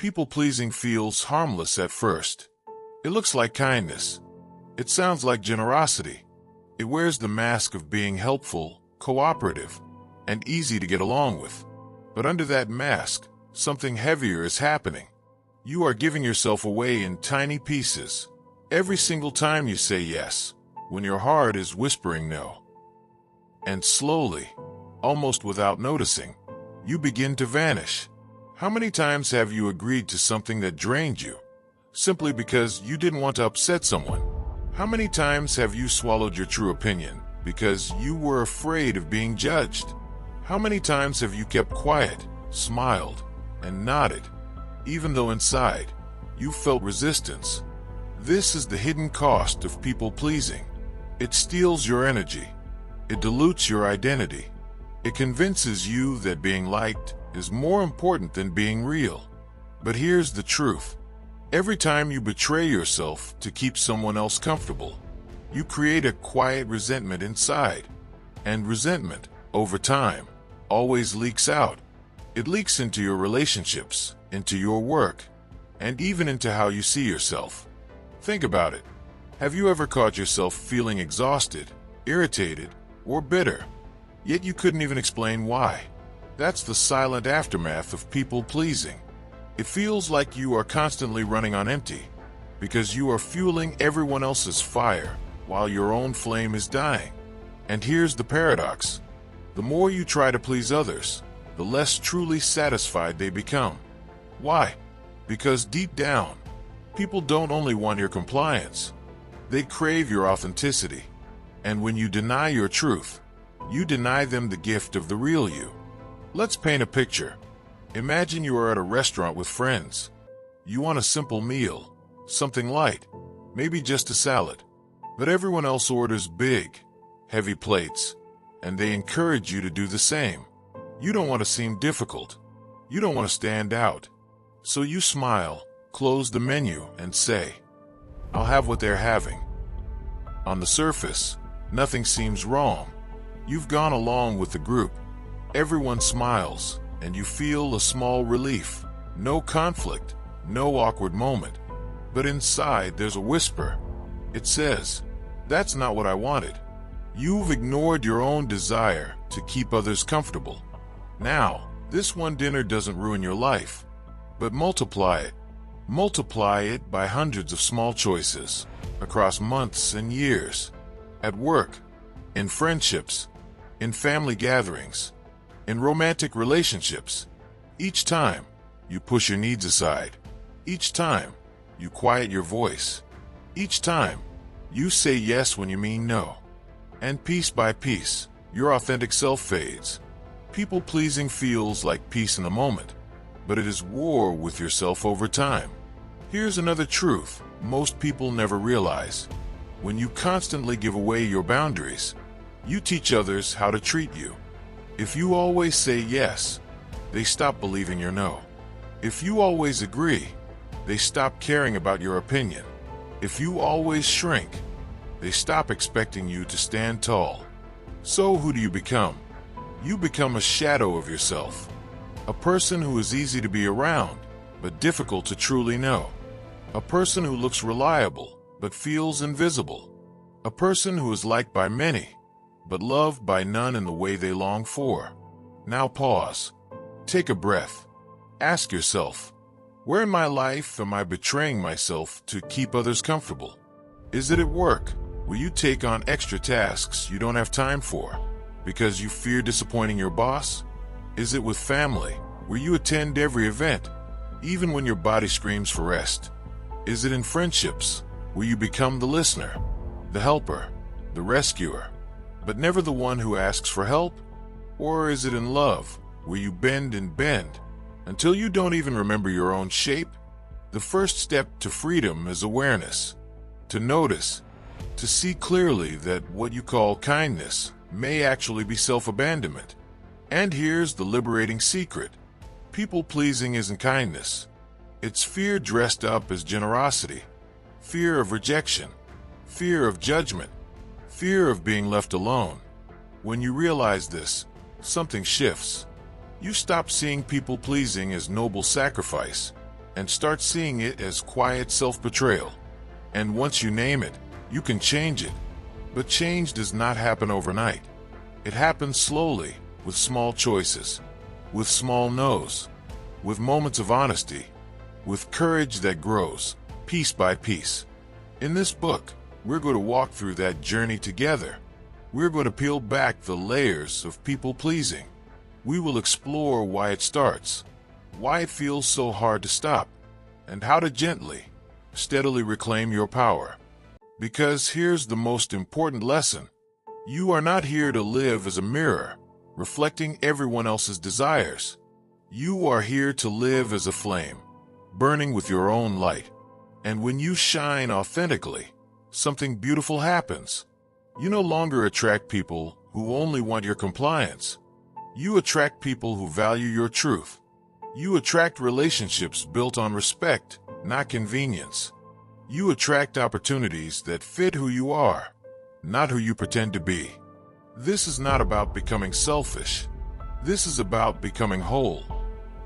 People-pleasing feels harmless at first. It looks like kindness. It sounds like generosity. It wears the mask of being helpful, cooperative, and easy to get along with. But under that mask, something heavier is happening. You are giving yourself away in tiny pieces. Every single time you say yes, when your heart is whispering no. And slowly, almost without noticing, you begin to vanish. How many times have you agreed to something that drained you, simply because you didn't want to upset someone? How many times have you swallowed your true opinion because you were afraid of being judged? How many times have you kept quiet, smiled, and nodded, even though inside you felt resistance? This is the hidden cost of people-pleasing. It steals your energy. It dilutes your identity. It convinces you that being liked is more important than being real. But here's the truth. Every time you betray yourself to keep someone else comfortable, you create a quiet resentment inside. And resentment, over time, always leaks out. It leaks into your relationships, into your work, and even into how you see yourself. Think about it. Have you ever caught yourself feeling exhausted, irritated, or bitter, yet you couldn't even explain why? That's the silent aftermath of people-pleasing. It feels like you are constantly running on empty, because you are fueling everyone else's fire while your own flame is dying. And here's the paradox. The more you try to please others, the less truly satisfied they become. Why? Because deep down, people don't only want your compliance, they crave your authenticity. And when you deny your truth, you deny them the gift of the real you. Let's paint a picture. Imagine you are at a restaurant with friends. You want a simple meal, something light, maybe just a salad. But everyone else orders big, heavy plates, and they encourage you to do the same. You don't want to seem difficult. You don't want to stand out. So you smile, close the menu, and say, "I'll have what they're having." On the surface, nothing seems wrong. You've gone along with the group. Everyone smiles, and you feel a small relief. No conflict, no awkward moment. But inside there's a whisper. It says, "That's not what I wanted." You've ignored your own desire to keep others comfortable. Now, this one dinner doesn't ruin your life, but multiply it. Multiply it by hundreds of small choices, across months and years. At work, in friendships, in family gatherings, in romantic relationships. Each time, you push your needs aside. Each time, you quiet your voice. Each time, you say yes when you mean no. And piece by piece, your authentic self fades. People-pleasing feels like peace in the moment, but it is war with yourself over time. Here's another truth most people never realize. When you constantly give away your boundaries, you teach others how to treat you. If you always say yes, they stop believing your no. If you always agree, they stop caring about your opinion. If you always shrink, they stop expecting you to stand tall. So who do you become? You become a shadow of yourself. A person who is easy to be around, but difficult to truly know. A person who looks reliable, but feels invisible. A person who is liked by many, but loved by none in the way they long for. Now pause. Take a breath. Ask yourself, where in my life am I betraying myself to keep others comfortable? Is it at work? Will you take on extra tasks you don't have time for because you fear disappointing your boss? Is it with family, where you attend every event, even when your body screams for rest? Is it in friendships, where you become the listener, the helper, the rescuer, but never the one who asks for help? Or is it in love, where you bend and bend until you don't even remember your own shape? The first step to freedom is awareness. To notice, to see clearly that what you call kindness may actually be self-abandonment. And here's the liberating secret. People-pleasing isn't kindness. It's fear dressed up as generosity. Fear of rejection. Fear of judgment. Fear of being left alone. When you realize this, something shifts. You stop seeing people-pleasing as noble sacrifice, and start seeing it as quiet self-betrayal. And once you name it, you can change it. But change does not happen overnight. It happens slowly, with small choices, with small no's, with moments of honesty, with courage that grows, piece by piece. In this book, we're going to walk through that journey together. We're going to peel back the layers of people-pleasing. We will explore why it starts, why it feels so hard to stop, and how to gently, steadily reclaim your power. Because here's the most important lesson. You are not here to live as a mirror, reflecting everyone else's desires. You are here to live as a flame, burning with your own light. And when you shine authentically, something beautiful happens. You no longer attract people who only want your compliance. You attract people who value your truth. You attract relationships built on respect, not convenience. You attract opportunities that fit who you are, not who you pretend to be. This is not about becoming selfish. This is about becoming whole.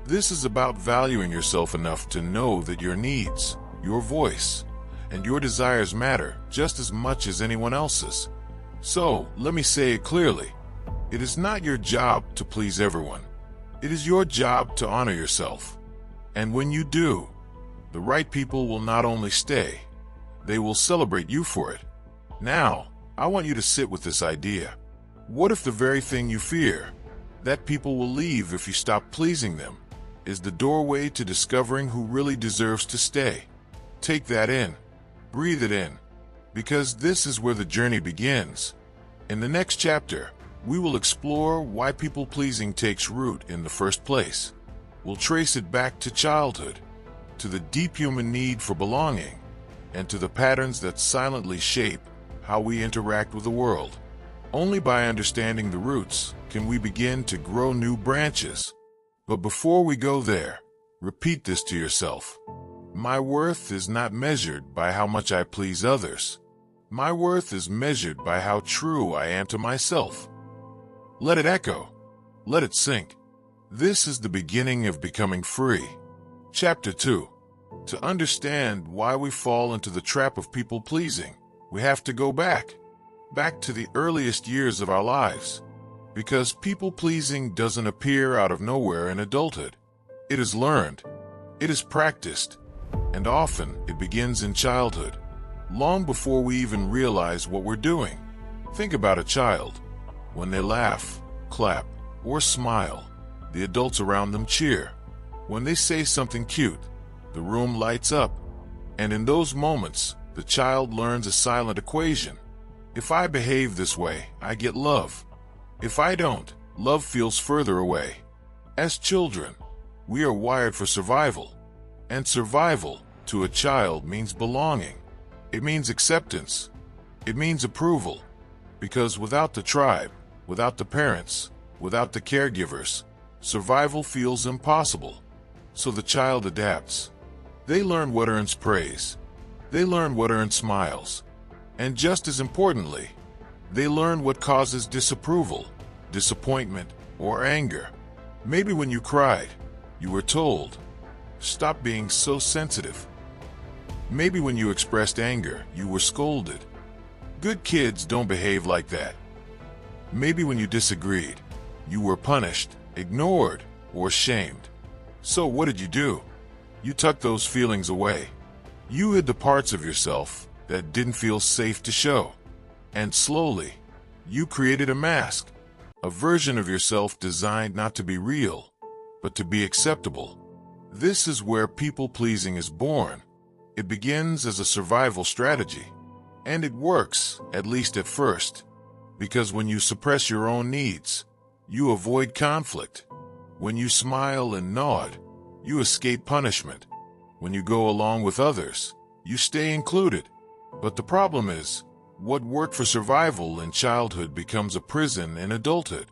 This is about valuing yourself enough to know that your needs, your voice, and your desires matter just as much as anyone else's. So, let me say it clearly. It is not your job to please everyone. It is your job to honor yourself. And when you do, the right people will not only stay, they will celebrate you for it. Now, I want you to sit with this idea. What if the very thing you fear, that people will leave if you stop pleasing them, is the doorway to discovering who really deserves to stay? Take that in. Breathe it in. Because this is where the journey begins. In the next chapter, we will explore why people-pleasing takes root in the first place. We'll trace it back to childhood, to the deep human need for belonging, and to the patterns that silently shape how we interact with the world. Only by understanding the roots can we begin to grow new branches. But before we go there, repeat this to yourself. My worth is not measured by how much I please others. My worth is measured by how true I am to myself. Let it echo. Let it sink. This is the beginning of becoming free. Chapter 2. To understand why we fall into the trap of people-pleasing, we have to go back to the earliest years of our lives. Because people-pleasing doesn't appear out of nowhere in adulthood. It is learned. It is practiced. And often it begins in childhood, long before we even realize what we're doing. Think about a child. When they laugh, clap, or smile, the adults around them cheer. When they say something cute, the room lights up. And in those moments, the child learns a silent equation. If I behave this way, I get love. If I don't, love feels further away. As children, we are wired for survival. And survival, to a child, means belonging. It means acceptance. It means approval. Because without the tribe, without the parents, without the caregivers, survival feels impossible. So the child adapts. They learn what earns praise. They learn what earns smiles. And just as importantly, they learn what causes disapproval, disappointment, or anger. Maybe when you cried, you were told, "Stop being so sensitive." Maybe when you expressed anger, you were scolded. Good kids don't behave like that. Maybe when you disagreed, you were punished, ignored, or shamed. So what did you do? You tucked those feelings away. You hid the parts of yourself that didn't feel safe to show. And slowly, you created a mask, a version of yourself designed not to be real, but to be acceptable. This is where people-pleasing is born. It begins as a survival strategy. And it works, at least at first. Because when you suppress your own needs, you avoid conflict. When you smile and nod, you escape punishment. When you go along with others, you stay included. But the problem is, what worked for survival in childhood becomes a prison in adulthood.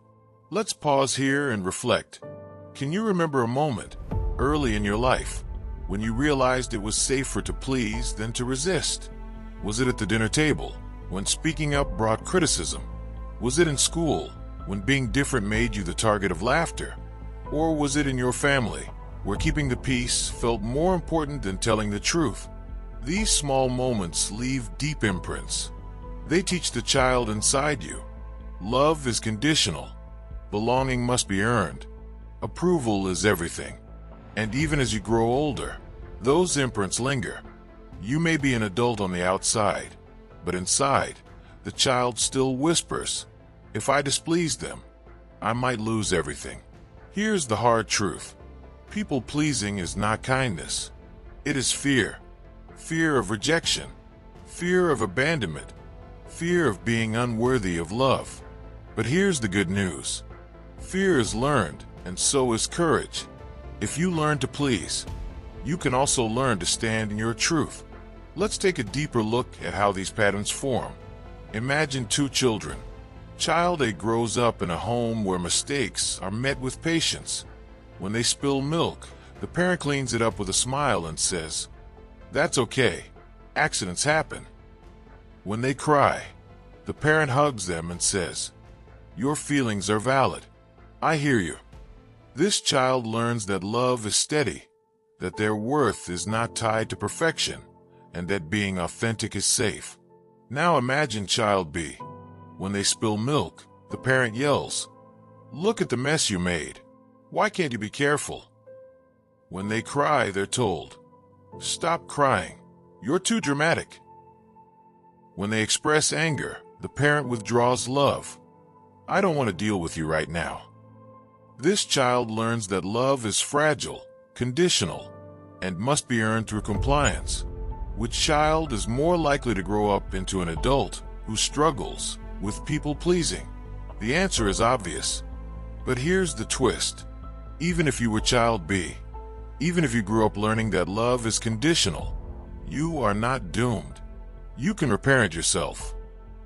Let's pause here and reflect. Can you remember a moment, early in your life, when you realized it was safer to please than to resist? Was it at the dinner table, when speaking up brought criticism? Was it in school, when being different made you the target of laughter? Or was it in your family, where keeping the peace felt more important than telling the truth. These small moments leave deep imprints. They teach the child inside you. Love is conditional. Belonging must be earned. Approval is everything. And even as you grow older, those imprints linger. You may be an adult on the outside, but inside, the child still whispers, "If I displease them, I might lose everything." Here's the hard truth. People-pleasing is not kindness. It is fear. Fear of rejection. Fear of abandonment. Fear of being unworthy of love. But here's the good news. Fear is learned, and so is courage. If you learn to please, you can also learn to stand in your truth. Let's take a deeper look at how these patterns form. Imagine two children. Child A grows up in a home where mistakes are met with patience. When they spill milk, the parent cleans it up with a smile and says, "That's okay. Accidents happen." When they cry, the parent hugs them and says, "Your feelings are valid. I hear you." This child learns that love is steady, that their worth is not tied to perfection, and that being authentic is safe. Now imagine child B. When they spill milk, the parent yells, "Look at the mess you made. Why can't you be careful?" When they cry, they're told, "Stop crying. You're too dramatic." When they express anger, the parent withdraws love. "I don't want to deal with you right now." This child learns that love is fragile, conditional, and must be earned through compliance. Which child is more likely to grow up into an adult who struggles with people-pleasing? The answer is obvious. But here's the twist. Even if you were child B, even if you grew up learning that love is conditional, you are not doomed. You can reparent yourself.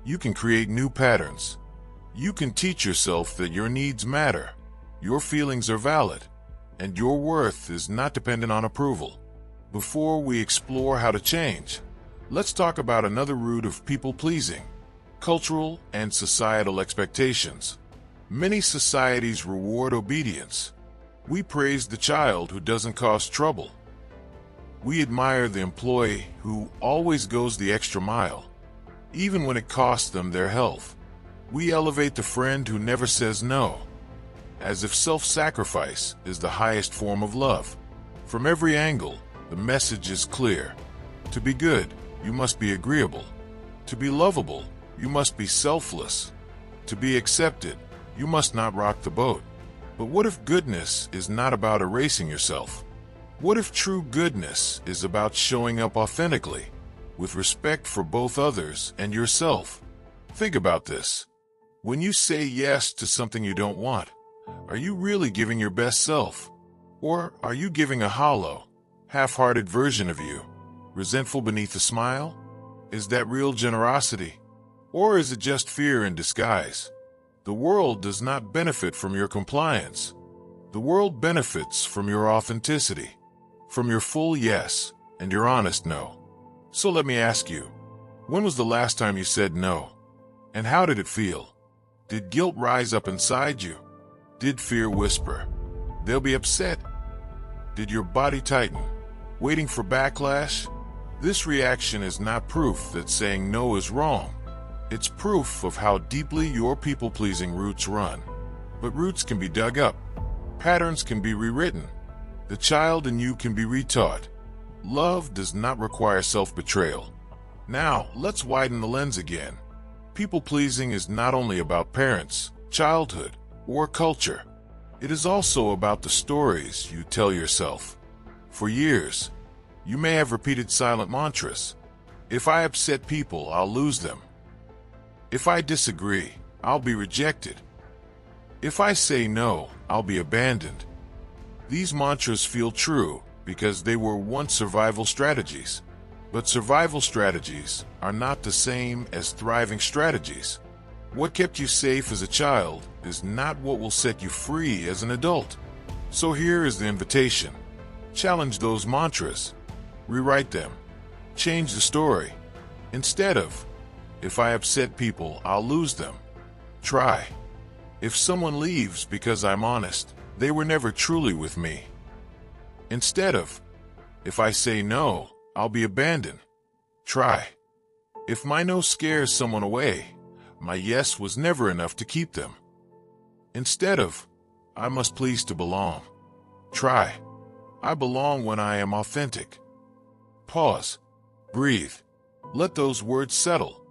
You can create new patterns. You can teach yourself that your needs matter, your feelings are valid, and your worth is not dependent on approval. Before we explore how to change, let's talk about another root of people-pleasing: cultural and societal expectations. Many societies reward obedience. We praise the child who doesn't cause trouble. We admire the employee who always goes the extra mile, even when it costs them their health. We elevate the friend who never says no, as if self-sacrifice is the highest form of love. From every angle, the message is clear. To be good, you must be agreeable. To be lovable, you must be selfless. To be accepted, you must not rock the boat. But what if goodness is not about erasing yourself? What if true goodness is about showing up authentically, with respect for both others and yourself? Think about this. When you say yes to something you don't want, are you really giving your best self? Or are you giving a hollow, half-hearted version of you, resentful beneath a smile? Is that real generosity? Or is it just fear in disguise? The world does not benefit from your compliance. The world benefits from your authenticity, from your full yes and your honest no. So let me ask you, when was the last time you said no? And how did it feel? Did guilt rise up inside you? Did fear whisper, "They'll be upset"? Did your body tighten, waiting for backlash? This reaction is not proof that saying no is wrong. It's proof of how deeply your people-pleasing roots run. But roots can be dug up. Patterns can be rewritten. The child in you can be retaught. Love does not require self-betrayal. Now, let's widen the lens again. People-pleasing is not only about parents, childhood, or culture. It is also about the stories you tell yourself. For years, you may have repeated silent mantras. If I upset people, I'll lose them. If I disagree, I'll be rejected. If I say no, I'll be abandoned. These mantras feel true because they were once survival strategies. But survival strategies are not the same as thriving strategies. What kept you safe as a child is not what will set you free as an adult. So here is the invitation. Challenge those mantras. Rewrite them. Change the story. Instead of, if I upset people, I'll lose them, try, if someone leaves because I'm honest, they were never truly with me. Instead of, if I say no, I'll be abandoned, try, if my no scares someone away, my yes was never enough to keep them. Instead of, I must please to belong, try, I belong when I am authentic. Pause, breathe, let those words settle,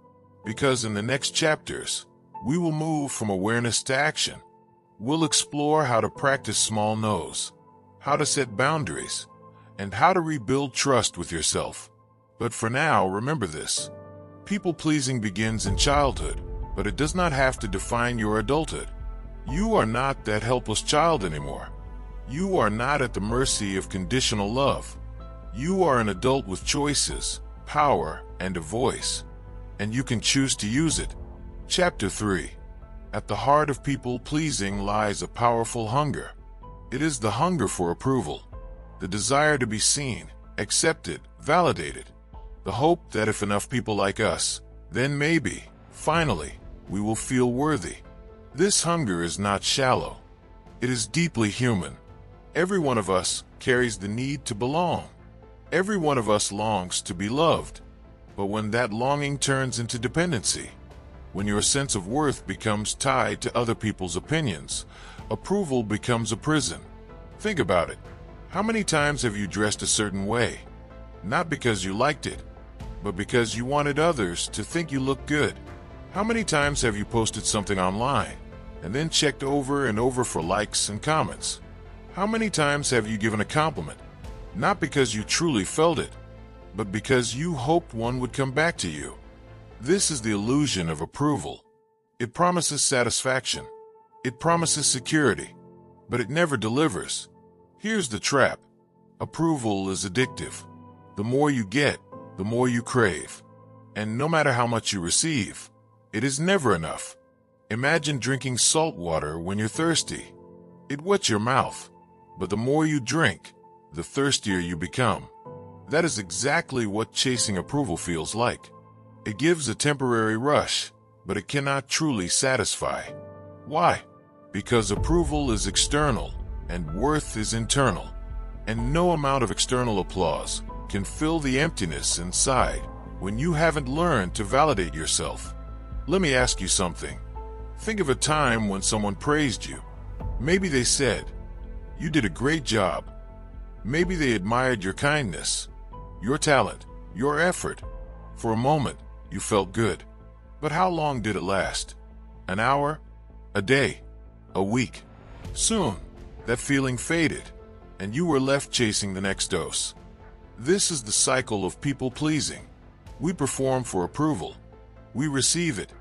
because in the next chapters, we will move from awareness to action. We'll explore how to practice small no's, how to set boundaries, and how to rebuild trust with yourself. But for now, remember this. People-pleasing begins in childhood, but it does not have to define your adulthood. You are not that helpless child anymore. You are not at the mercy of conditional love. You are an adult with choices, power, and a voice, and you can choose to use it. Chapter 3. At the heart of people-pleasing lies a powerful hunger. It is the hunger for approval, the desire to be seen, accepted, validated, the hope that if enough people like us, then maybe, finally, we will feel worthy. This hunger is not shallow. It is deeply human. Every one of us carries the need to belong. Every one of us longs to be loved. But when that longing turns into dependency, when your sense of worth becomes tied to other people's opinions, approval becomes a prison. Think about it. How many times have you dressed a certain way? Not because you liked it, but because you wanted others to think you looked good. How many times have you posted something online and then checked over and over for likes and comments? How many times have you given a compliment, not because you truly felt it, but because you hoped one would come back to you? This is the illusion of approval. It promises satisfaction. It promises security, but it never delivers. Here's the trap. Approval is addictive. The more you get, the more you crave. And no matter how much you receive, it is never enough. Imagine drinking salt water when you're thirsty. It wets your mouth, but the more you drink, the thirstier you become. That is exactly what chasing approval feels like. It gives a temporary rush, but it cannot truly satisfy. Why? Because approval is external and worth is internal, and no amount of external applause can fill the emptiness inside when you haven't learned to validate yourself. Let me ask you something. Think of a time when someone praised you. Maybe they said, "You did a great job." Maybe they admired your kindness, your talent, your effort. For a moment, you felt good. But how long did it last? An hour? A day? A week? Soon, that feeling faded, and you were left chasing the next dose. This is the cycle of people-pleasing. We perform for approval. We receive it.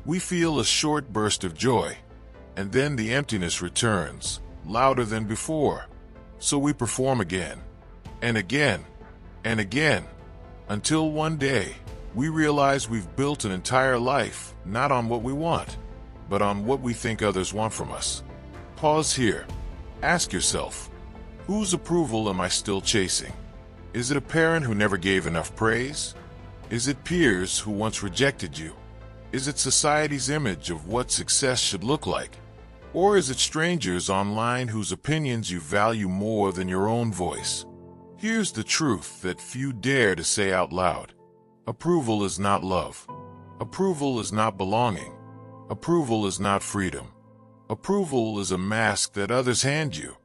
We feel a short burst of joy, and then the emptiness returns, louder than before. So we perform again, and again, and again, until one day, we realize we've built an entire life not on what we want, but on what we think others want from us. Pause here. Ask yourself, whose approval am I still chasing? Is it a parent who never gave enough praise? Is it peers who once rejected you? Is it society's image of what success should look like? Or is it strangers online whose opinions you value more than your own voice? Here's the truth that few dare to say out loud. Approval is not love. Approval is not belonging. Approval is not freedom. Approval is a mask that others hand you,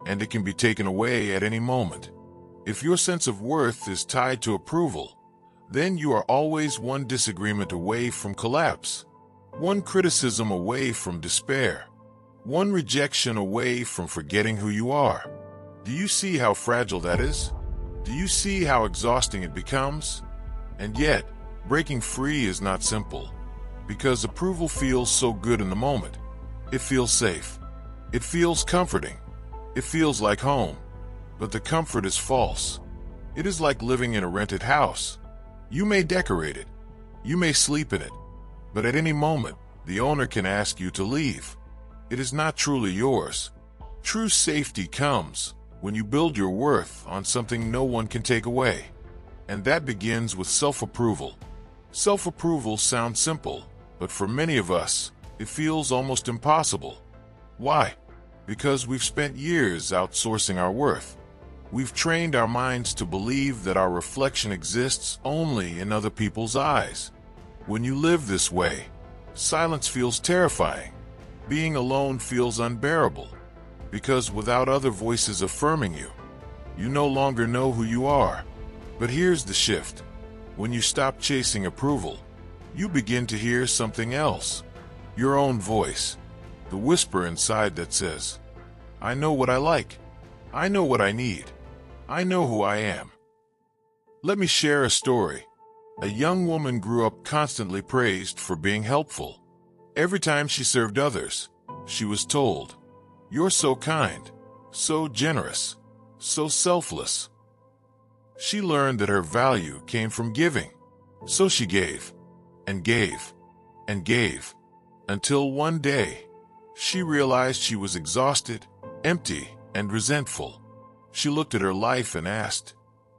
and it can be taken away at any moment. If your sense of worth is tied to approval, then you are always one disagreement away from collapse, one criticism away from despair, one rejection away from forgetting who you are. Do you see how fragile that is? Do you see how exhausting it becomes? And yet, breaking free is not simple, because approval feels so good in the moment. It feels safe. It feels comforting. It feels like home. But the comfort is false. It is like living in a rented house. You may decorate it. You may sleep in it. But at any moment, the owner can ask you to leave. It is not truly yours. True safety comes when you build your worth on something no one can take away. And that begins with self-approval. Self-approval sounds simple, but for many of us, it feels almost impossible. Why? Because we've spent years outsourcing our worth. We've trained our minds to believe that our reflection exists only in other people's eyes. When you live this way, silence feels terrifying. Being alone feels unbearable, because without other voices affirming you, you no longer know who you are. But here's the shift. When you stop chasing approval, you begin to hear something else. Your own voice. The whisper inside that says, I know what I like. I know what I need. I know who I am. Let me share a story. A young woman grew up constantly praised for being helpful. Every time she served others, she was told, You're so kind, so generous, so selfless. She learned that her value came from giving. So she gave, and gave, and gave, until one day, she realized she was exhausted, empty, and resentful. She looked at her life and asked,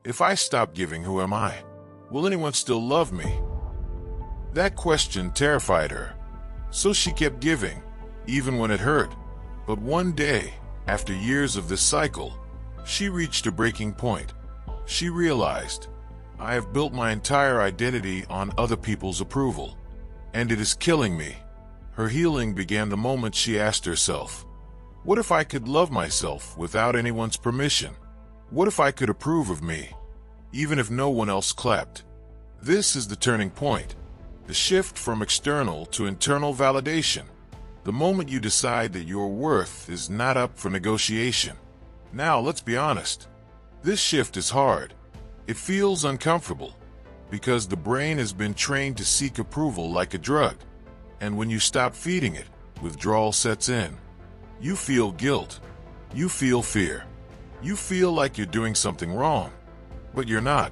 If I stop giving, who am I? Will anyone still love me? That question terrified her. So she kept giving, even when it hurt. But one day, after years of this cycle, she reached a breaking point. She realized, I have built my entire identity on other people's approval, and it is killing me. Her healing began the moment she asked herself, what if I could love myself without anyone's permission? What if I could approve of me, even if no one else clapped? This is the turning point, the shift from external to internal validation. The moment you decide that your worth is not up for negotiation. Now, let's be honest. This shift is hard. It feels uncomfortable because the brain has been trained to seek approval like a drug. And when you stop feeding it, withdrawal sets in. You feel guilt. You feel fear. You feel like you're doing something wrong. But you're not.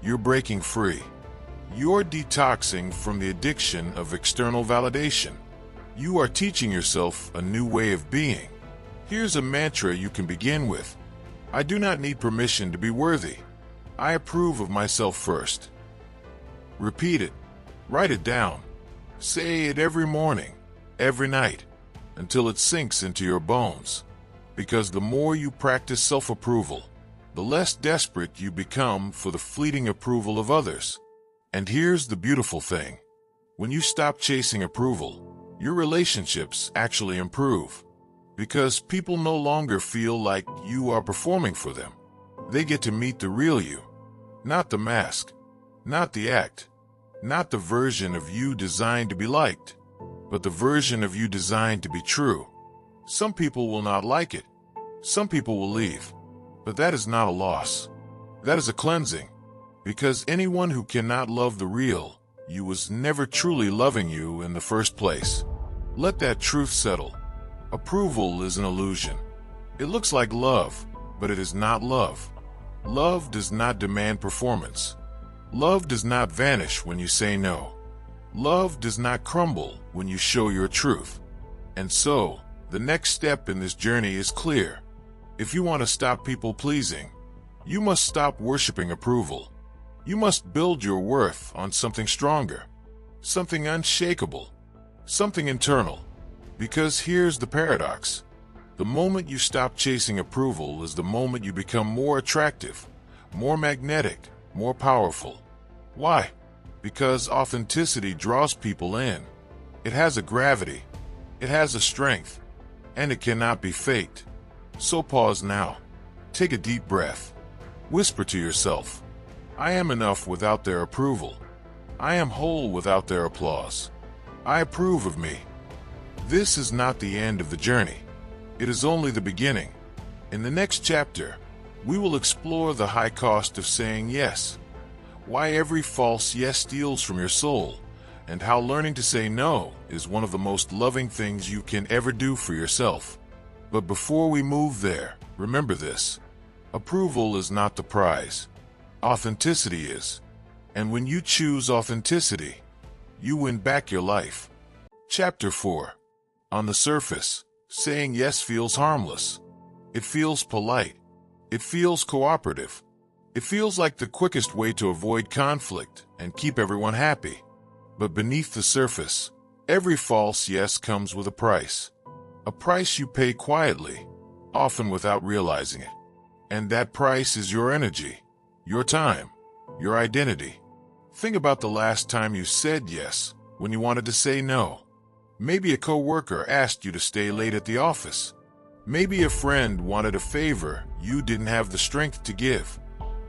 You're breaking free. You're detoxing from the addiction of external validation. You are teaching yourself a new way of being. Here's a mantra you can begin with. I do not need permission to be worthy. I approve of myself first. Repeat it. Write it down. Say it every morning, every night, until it sinks into your bones. Because the more you practice self-approval, the less desperate you become for the fleeting approval of others. And here's the beautiful thing. When you stop chasing approval, your relationships actually improve. Because people no longer feel like you are performing for them. They get to meet the real you. Not the mask. Not the act. Not the version of you designed to be liked. But the version of you designed to be true. Some people will not like it. Some people will leave. But that is not a loss. That is a cleansing. Because anyone who cannot love the real you was never truly loving you in the first place. Let that truth settle. Approval is an illusion. It looks like love, but it is not love. Love does not demand performance. Love does not vanish when you say no. Love does not crumble when you show your truth. And so, the next step in this journey is clear. If you want to stop people pleasing, you must stop worshiping approval. You must build your worth on something stronger, something unshakable, something internal. Because here's the paradox. The moment you stop chasing approval is the moment you become more attractive, more magnetic, more powerful. Why? Because authenticity draws people in. It has a gravity, it has a strength, and it cannot be faked. So pause now. Take a deep breath. Whisper to yourself, I am enough without their approval. I am whole without their applause. I approve of me. This is not the end of the journey. It is only the beginning. In the next chapter, we will explore the high cost of saying yes, why every false yes steals from your soul, and how learning to say no is one of the most loving things you can ever do for yourself. But before we move there, remember this. Approval is not the prize. Authenticity is. And when you choose authenticity, you win back your life. Chapter 4. On the surface, saying yes feels harmless. It feels polite. It feels cooperative. It feels like the quickest way to avoid conflict and keep everyone happy. But beneath the surface, every false yes comes with a price. A price you pay quietly, often without realizing it. And that price is your energy, your time, your identity. Think about the last time you said yes when you wanted to say no. Maybe a coworker asked you to stay late at the office. Maybe a friend wanted a favor you didn't have the strength to give.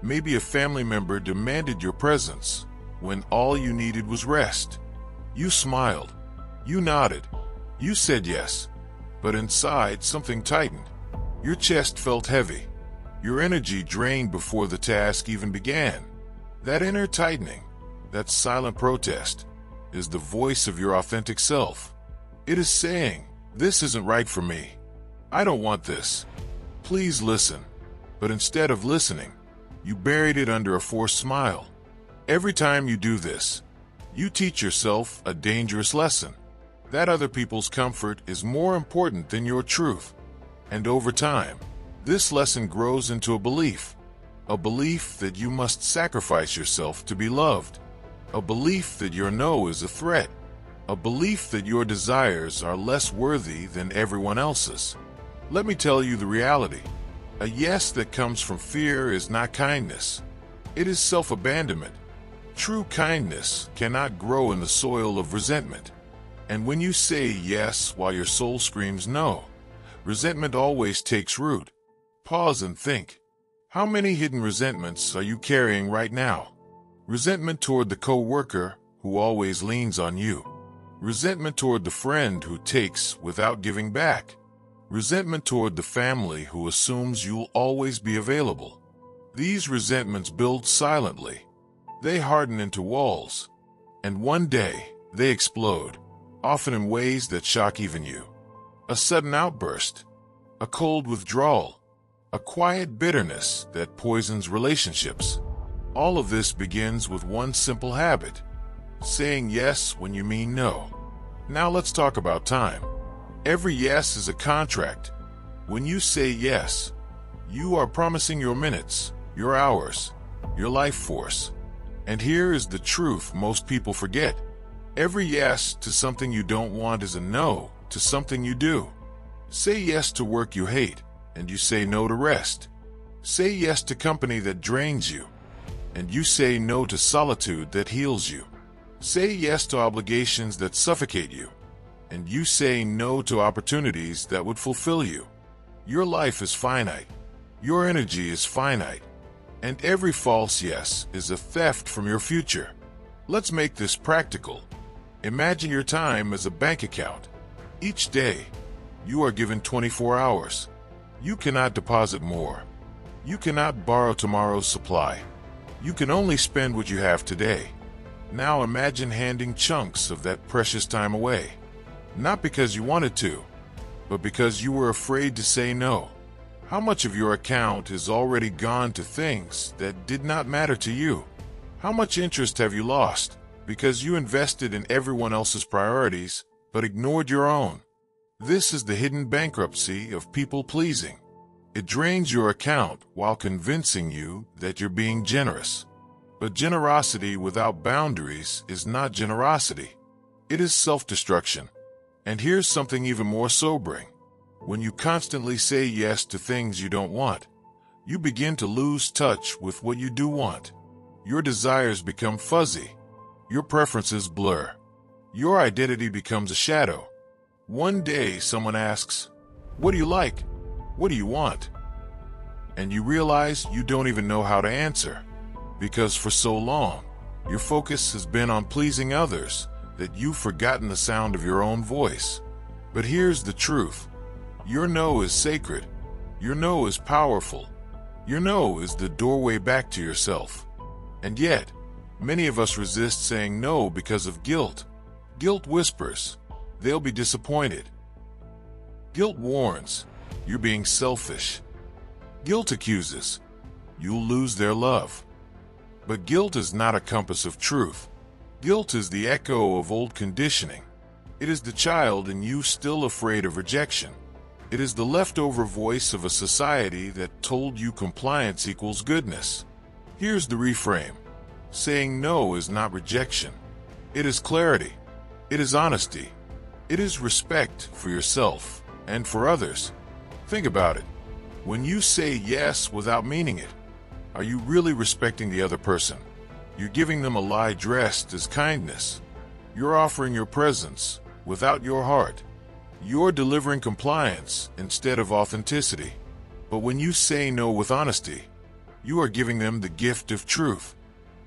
Maybe a family member demanded your presence when all you needed was rest. You smiled. You nodded. You said yes. But inside, something tightened. Your chest felt heavy. Your energy drained before the task even began. That inner tightening, that silent protest, is the voice of your authentic self. It is saying, "This isn't right for me. I don't want this. Please listen." But instead of listening, you buried it under a forced smile. Every time you do this, you teach yourself a dangerous lesson. That other people's comfort is more important than your truth. And over time, this lesson grows into a belief that you must sacrifice yourself to be loved, a belief that your no is a threat, a belief that your desires are less worthy than everyone else's. Let me tell you the reality. A yes that comes from fear is not kindness. It is self-abandonment. True kindness cannot grow in the soil of resentment. And when you say yes while your soul screams no, resentment always takes root. Pause and think. How many hidden resentments are you carrying right now? Resentment toward the coworker who always leans on you. Resentment toward the friend who takes without giving back. Resentment toward the family who assumes you'll always be available. These resentments build silently. They harden into walls. And one day, they explode, often in ways that shock even you. A sudden outburst, a cold withdrawal, a quiet bitterness that poisons relationships. All of this begins with one simple habit: saying yes when you mean no. Now let's talk about time. Every yes is a contract. When you say yes, you are promising your minutes, your hours, your life force. And here is the truth most people forget. Every yes to something you don't want is a no to something you do. Say yes to work you hate, and you say no to rest. Say yes to company that drains you, and you say no to solitude that heals you. Say yes to obligations that suffocate you, and you say no to opportunities that would fulfill you. Your life is finite. Your energy is finite. And every false yes is a theft from your future. Let's make this practical. Imagine your time as a bank account. Each day, you are given 24 hours. You cannot deposit more. You cannot borrow tomorrow's supply. You can only spend what you have today. Now imagine handing chunks of that precious time away. Not because you wanted to, but because you were afraid to say no. How much of your account is already gone to things that did not matter to you? How much interest have you lost because you invested in everyone else's priorities but ignored your own? This is the hidden bankruptcy of people-pleasing. It drains your account while convincing you that you're being generous. But generosity without boundaries is not generosity. It is self-destruction. And here's something even more sobering. When you constantly say yes to things you don't want, you begin to lose touch with what you do want. Your desires become fuzzy. Your preferences blur. Your identity becomes a shadow. One day someone asks, "What do you like? What do you want?" And you realize you don't even know how to answer, because for so long, your focus has been on pleasing others that you've forgotten the sound of your own voice. But here's the truth. Your no is sacred. Your no is powerful. Your no is the doorway back to yourself. And yet, many of us resist saying no because of guilt. Guilt whispers, "They'll be disappointed." Guilt warns, "You're being selfish." Guilt accuses, "You'll lose their love." But guilt is not a compass of truth. Guilt is the echo of old conditioning. It is the child in you still afraid of rejection. It is the leftover voice of a society that told you compliance equals goodness. Here's the reframe. Saying no is not rejection. It is clarity. It is honesty. It is respect for yourself and for others. Think about it. When you say yes without meaning it, are you really respecting the other person? You're giving them a lie dressed as kindness. You're offering your presence without your heart. You're delivering compliance instead of authenticity. But when you say no with honesty, you are giving them the gift of truth.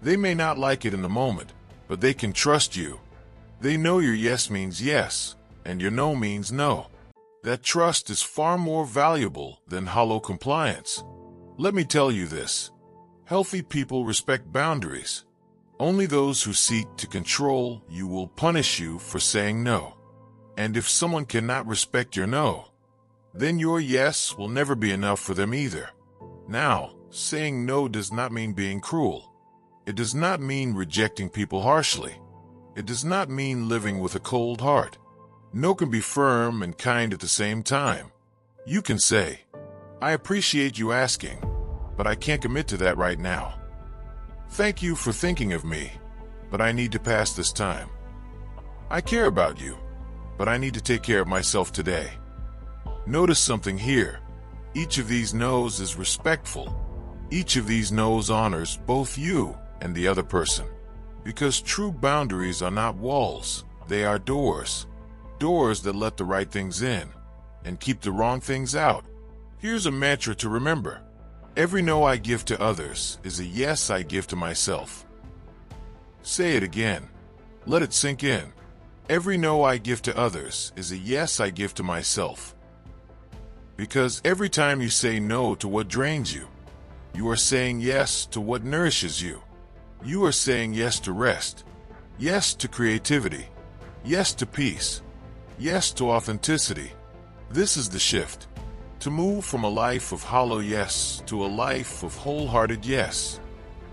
They may not like it in the moment, but they can trust you. They know your yes means yes, and your no means no. That trust is far more valuable than hollow compliance. Let me tell you this. Healthy people respect boundaries. Only those who seek to control you will punish you for saying no. And if someone cannot respect your no, then your yes will never be enough for them either. Now, saying no does not mean being cruel. It does not mean rejecting people harshly. It does not mean living with a cold heart. No can be firm and kind at the same time. You can say, "I appreciate you asking, but I can't commit to that right now. Thank you for thinking of me, but I need to pass this time. I care about you, but I need to take care of myself today." Notice something here. Each of these no's is respectful. Each of these no's honors both you and the other person. Because true boundaries are not walls, they are doors. Doors that let the right things in and keep the wrong things out. Here's a mantra to remember. Every no I give to others is a yes I give to myself. Say it again. Let it sink in. Every no I give to others is a yes I give to myself. Because every time you say no to what drains you, you are saying yes to what nourishes you. You are saying yes to rest, yes to creativity, yes to peace, yes to authenticity. This is the shift. To move from a life of hollow yes to a life of wholehearted yes.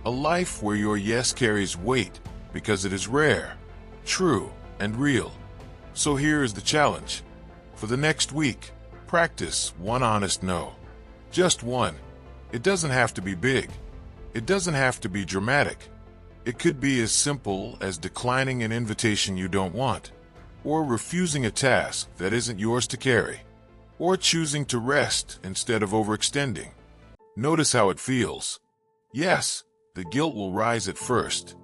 A life where your yes carries weight because it is rare, true, and real. So here is the challenge. For the next week, practice one honest no. Just one. It doesn't have to be big. It doesn't have to be dramatic. It could be as simple as declining an invitation you don't want, or refusing a task that isn't yours to carry, or choosing to rest instead of overextending. Notice how it feels. Yes, the guilt will rise at first.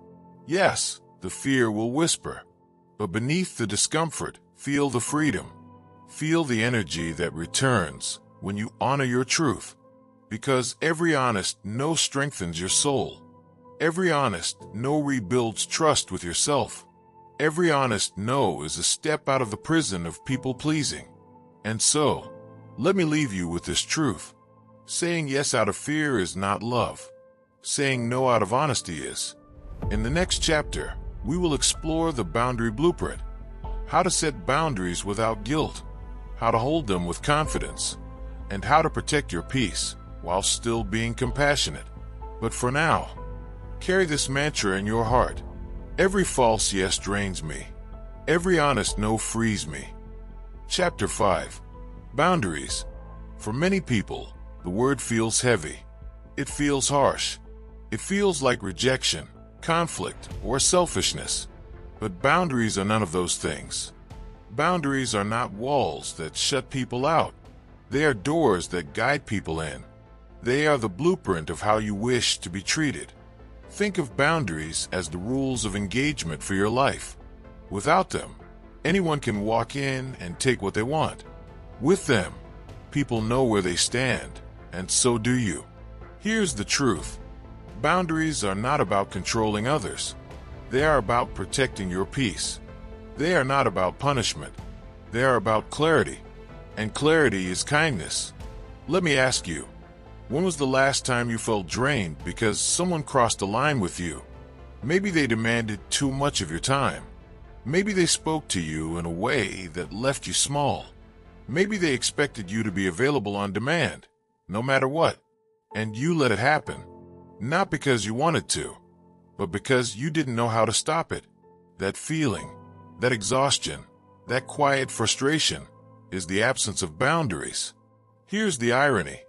Yes, the fear will whisper. But beneath the discomfort, feel the freedom. Feel the energy that returns when you honor your truth. Because every honest no strengthens your soul. Every honest no rebuilds trust with yourself. Every honest no is a step out of the prison of people-pleasing. And so, let me leave you with this truth. Saying yes out of fear is not love. Saying no out of honesty is. In the next chapter, we will explore the boundary blueprint. How to set boundaries without guilt. How to hold them with confidence. And how to protect your peace while still being compassionate. But for now, carry this mantra in your heart. Every false yes drains me. Every honest no frees me. Chapter 5. Boundaries. For many people, the word feels heavy. It feels harsh. It feels like rejection, conflict, or selfishness. But boundaries are none of those things. Boundaries are not walls that shut people out. They are doors that guide people in. They are the blueprint of how you wish to be treated. Think of boundaries as the rules of engagement for your life. Without them, anyone can walk in and take what they want. With them, people know where they stand, and so do you. Here's the truth. Boundaries are not about controlling others. They are about protecting your peace. They are not about punishment. They are about clarity. And clarity is kindness. Let me ask you, when was the last time you felt drained because someone crossed a line with you? Maybe they demanded too much of your time. Maybe they spoke to you in a way that left you small. Maybe they expected you to be available on demand, no matter what. And you let it happen. Not because you wanted to, but because you didn't know how to stop it. That feeling, that exhaustion, that quiet frustration is the absence of boundaries. Here's the irony.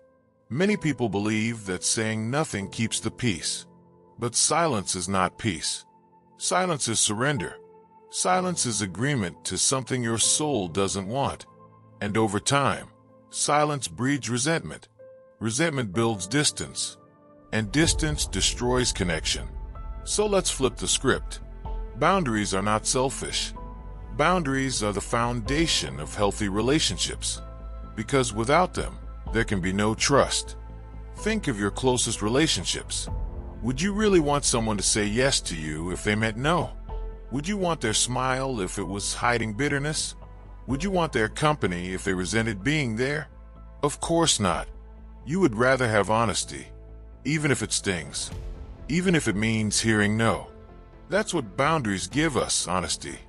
Many people believe that saying nothing keeps the peace. But silence is not peace. Silence is surrender. Silence is agreement to something your soul doesn't want. And over time, silence breeds resentment. Resentment builds distance, and distance destroys connection. So let's flip the script. Boundaries are not selfish. Boundaries are the foundation of healthy relationships, because without them, there can be no trust. Think of your closest relationships. Would you really want someone to say yes to you if they meant no? Would you want their smile if it was hiding bitterness? Would you want their company if they resented being there? Of course not. You would rather have honesty, even if it stings, even if it means hearing no. That's what boundaries give us, honesty.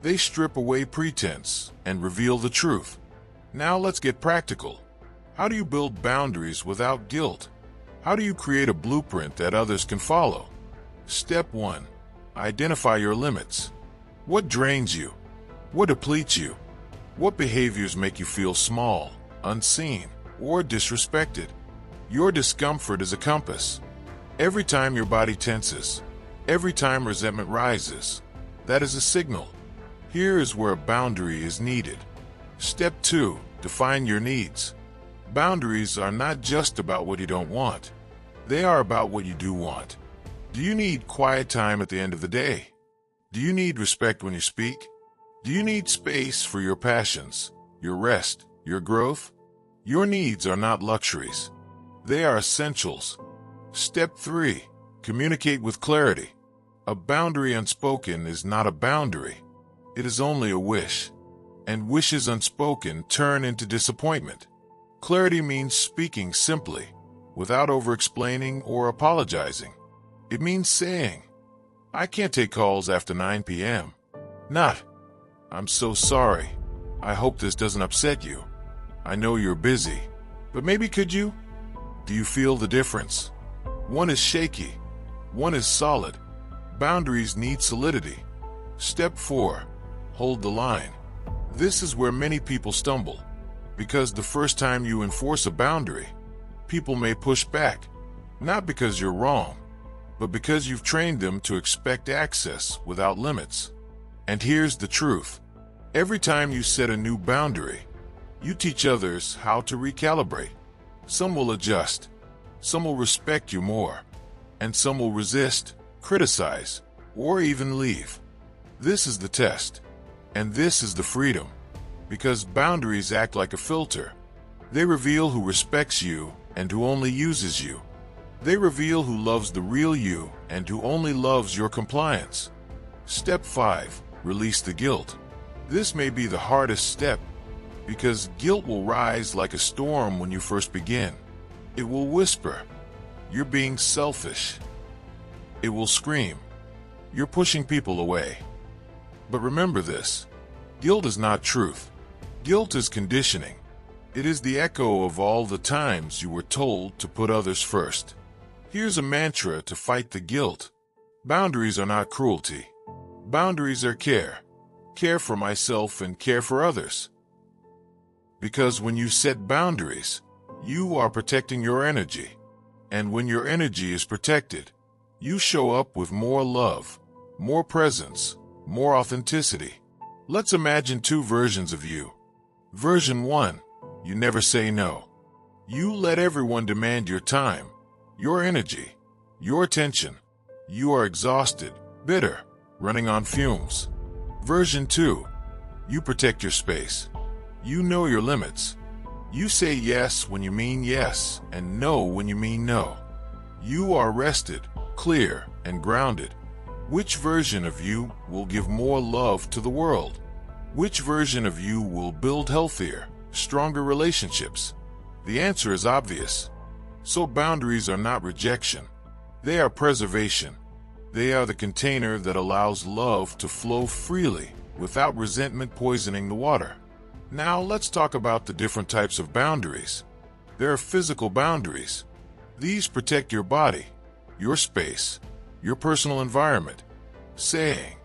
They strip away pretense and reveal the truth. Now let's get practical. How do you build boundaries without guilt? How do you create a blueprint that others can follow? Step 1. Identify your limits. What drains you? What depletes you? What behaviors make you feel small, unseen, or disrespected? Your discomfort is a compass. Every time your body tenses, every time resentment rises, that is a signal. Here is where a boundary is needed. Step 2. Define your needs. Boundaries are not just about what you don't want. They are about what you do want. Do you need quiet time at the end of the day? Do you need respect when you speak? Do you need space for your passions, your rest, your growth? Your needs are not luxuries. They are essentials. Step 3. Communicate with clarity. A boundary unspoken is not a boundary. It is only a wish. And wishes unspoken turn into disappointment. Clarity means speaking simply, without over-explaining or apologizing. It means saying, I can't take calls after 9 p.m. Not, I'm so sorry. I hope this doesn't upset you. I know you're busy, but maybe could you? Do you feel the difference? One is shaky, one is solid. Boundaries need solidity. Step 4. Hold the line. This is where many people stumble, because the first time you enforce a boundary, people may push back, not because you're wrong, but because you've trained them to expect access without limits. And here's the truth. Every time you set a new boundary, you teach others how to recalibrate. Some will adjust, some will respect you more, and some will resist, criticize, or even leave. This is the test, and this is the freedom, because boundaries act like a filter. They reveal who respects you and who only uses you. They reveal who loves the real you and who only loves your compliance. Step 5. Release the guilt. This may be the hardest step, because guilt will rise like a storm when you first begin. It will whisper, you're being selfish. It will scream, you're pushing people away. But remember this, guilt is not truth. Guilt is conditioning. It is the echo of all the times you were told to put others first. Here's a mantra to fight the guilt. Boundaries are not cruelty. Boundaries are care. Care for myself and care for others. Because when you set boundaries, you are protecting your energy. And when your energy is protected, you show up with more love, more presence, more authenticity. Let's imagine two versions of you. Version 1, you never say no. You let everyone demand your time, your energy, your attention. You are exhausted, bitter, running on fumes. Version 2, you protect your space. You know your limits. You say yes when you mean yes and no when you mean no. You are rested, clear, and grounded. Which version of you will give more love to the world? Which version of you will build healthier, stronger relationships? The answer is obvious. So boundaries are not rejection. They are preservation. They are the container that allows love to flow freely without resentment poisoning the water. Now let's talk about the different types of boundaries. There are physical boundaries. These protect your body, your space, your personal environment. Saying,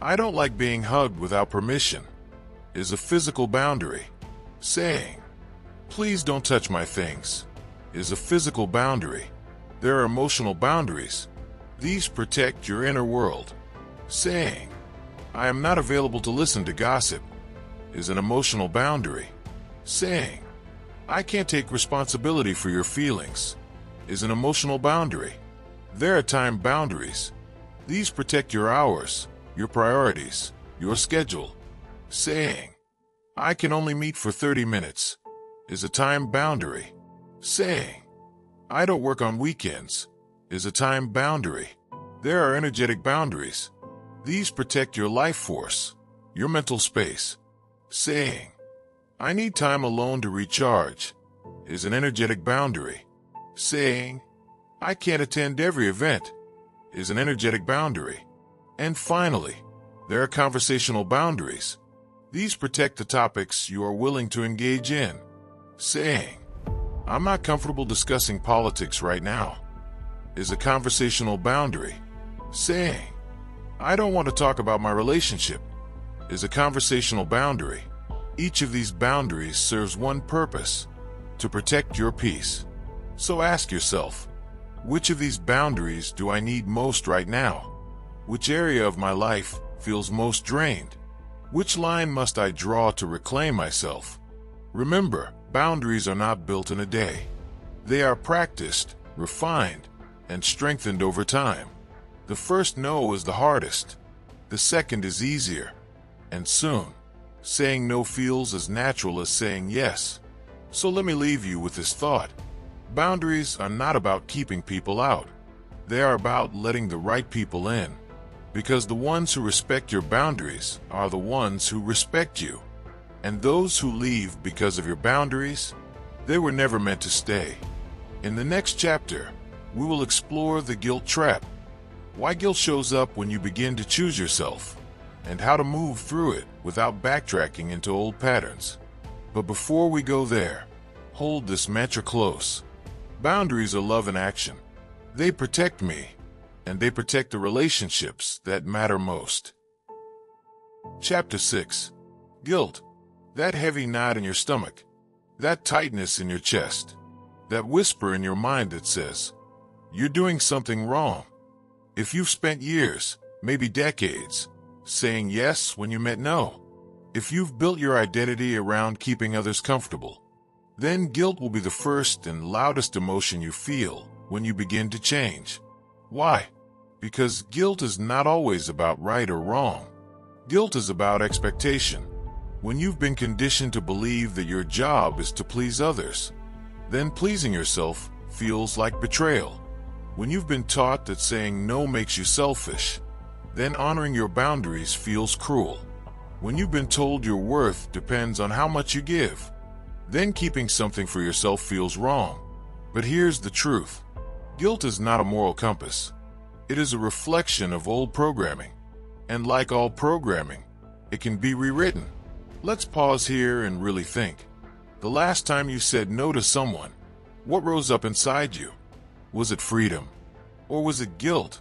I don't like being hugged without permission, is a physical boundary. Saying, please don't touch my things, is a physical boundary. There are emotional boundaries. These protect your inner world. Saying, I am not available to listen to gossip, is an emotional boundary. Saying, I can't take responsibility for your feelings is an emotional boundary. There are time boundaries. These protect your hours, your priorities, your schedule. Saying, I can only meet for 30 minutes is a time boundary. Saying, I don't work on weekends is a time boundary. There are energetic boundaries. These protect your life force, your mental space. Saying, I need time alone to recharge is an energetic boundary. Saying, I can't attend every event is an energetic boundary. And finally, there are conversational boundaries. These protect the topics you are willing to engage in. Saying, I'm not comfortable discussing politics right now is a conversational boundary. Saying, I don't want to talk about my relationship is a conversational boundary. Each of these boundaries serves one purpose: to protect your peace. So ask yourself, which of these boundaries do I need most right now? Which area of my life feels most drained? Which line must I draw to reclaim myself? Remember, boundaries are not built in a day. They are practiced, refined, and strengthened over time. The first no is the hardest. The second is easier. And soon, saying no feels as natural as saying yes. So let me leave you with this thought. Boundaries are not about keeping people out. They are about letting the right people in. Because the ones who respect your boundaries are the ones who respect you. And those who leave because of your boundaries, they were never meant to stay. In the next chapter, we will explore the guilt trap, why guilt shows up when you begin to choose yourself, and how to move through it without backtracking into old patterns. But before we go there, hold this mantra close. Boundaries are love in action. They protect me, and they protect the relationships that matter most. Chapter 6. Guilt. That heavy knot in your stomach, that tightness in your chest, that whisper in your mind that says, you're doing something wrong. If you've spent years, maybe decades, saying yes when you meant no, if you've built your identity around keeping others comfortable, then guilt will be the first and loudest emotion you feel when you begin to change. Why? Because guilt is not always about right or wrong. Guilt is about expectation. When you've been conditioned to believe that your job is to please others, then pleasing yourself feels like betrayal. When you've been taught that saying no makes you selfish, then honoring your boundaries feels cruel. When you've been told your worth depends on how much you give, then keeping something for yourself feels wrong. But here's the truth. Guilt is not a moral compass. It is a reflection of old programming. And like all programming, it can be rewritten. Let's pause here and really think. The last time you said no to someone, what rose up inside you? Was it freedom? Or was it guilt?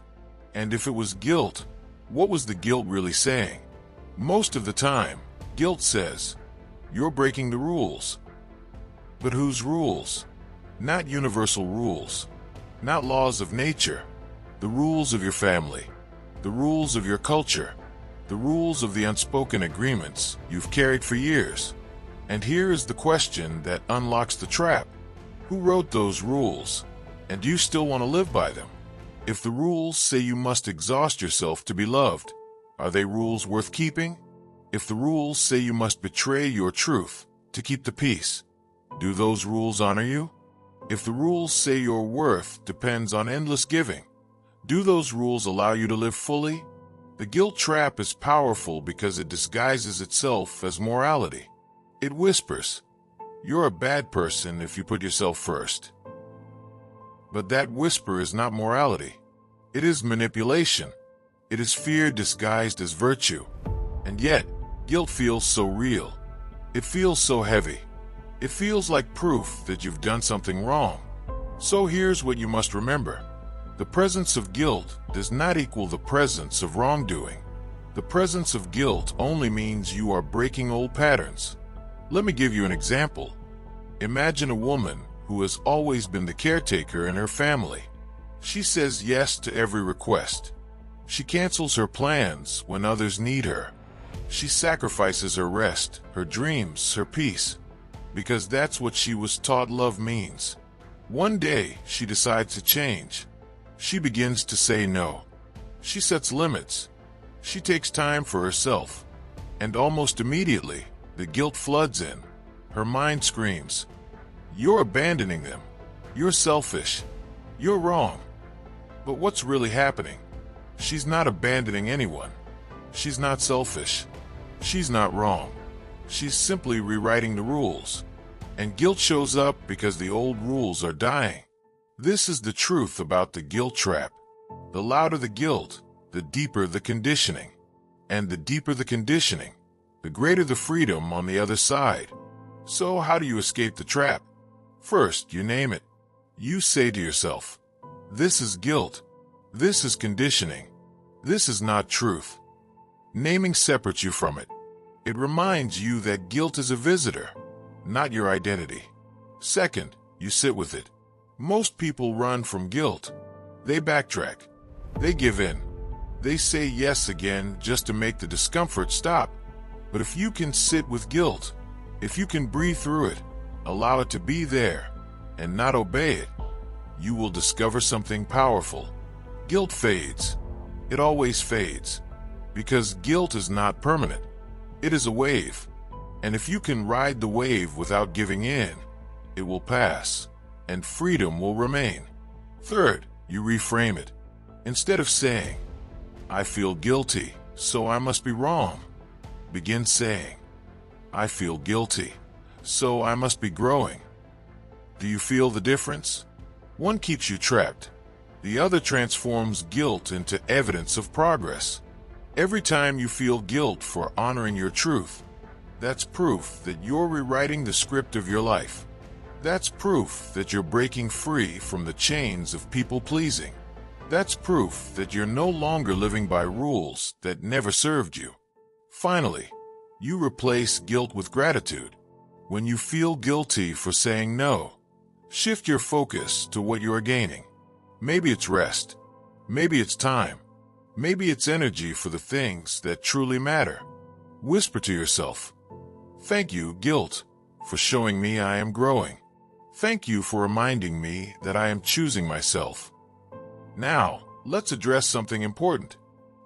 And if it was guilt, what was the guilt really saying? Most of the time, guilt says, you're breaking the rules. But whose rules? Not universal rules. Not laws of nature. The rules of your family. The rules of your culture. The rules of the unspoken agreements you've carried for years. And here is the question that unlocks the trap. Who wrote those rules? And do you still want to live by them? If the rules say you must exhaust yourself to be loved, are they rules worth keeping? If the rules say you must betray your truth to keep the peace, do those rules honor you? If the rules say your worth depends on endless giving, do those rules allow you to live fully? The guilt trap is powerful because it disguises itself as morality. It whispers, you're a bad person if you put yourself first. But that whisper is not morality. It is manipulation. It is fear disguised as virtue. And yet, guilt feels so real. It feels so heavy. It feels like proof that you've done something wrong. So here's what you must remember. The presence of guilt does not equal the presence of wrongdoing. The presence of guilt only means you are breaking old patterns. Let me give you an example. Imagine a woman who has always been the caretaker in her family. She says yes to every request. She cancels her plans when others need her. She sacrifices her rest, her dreams, her peace. because that's what she was taught love means. One day, she decides to change. She begins to say no. She sets limits. She takes time for herself. And almost immediately, the guilt floods in. Her mind screams, "You're abandoning them. You're selfish. You're wrong." But what's really happening? She's not abandoning anyone. She's not selfish. She's not wrong. She's simply rewriting the rules. And guilt shows up because the old rules are dying. This is the truth about the guilt trap. The louder the guilt, the deeper the conditioning. And the deeper the conditioning, the greater the freedom on the other side. So how do you escape the trap? First, you name it. You say to yourself, "This is guilt. This is conditioning. This is not truth." Naming separates you from it. It reminds you that guilt is a visitor, not your identity. Second, you sit with it. Most people run from guilt. They backtrack. They give in. They say yes again just to make the discomfort stop. But if you can sit with guilt, if you can breathe through it, allow it to be there, and not obey it, you will discover something powerful. Guilt fades. It always fades. Because guilt is not permanent. It is a wave. And if you can ride the wave without giving in, it will pass, and freedom will remain. Third, you reframe it. Instead of saying, "I feel guilty, so I must be wrong," begin saying, "I feel guilty, so I must be growing." Do you feel the difference? One keeps you trapped. The other transforms guilt into evidence of progress. Every time you feel guilt for honoring your truth, that's proof that you're rewriting the script of your life. That's proof that you're breaking free from the chains of people-pleasing. That's proof that you're no longer living by rules that never served you. Finally, you replace guilt with gratitude. When you feel guilty for saying no, shift your focus to what you are gaining. Maybe it's rest. Maybe it's time. Maybe it's energy for the things that truly matter. Whisper to yourself, "Thank you, guilt, for showing me I am growing. Thank you for reminding me that I am choosing myself." Now, let's address something important.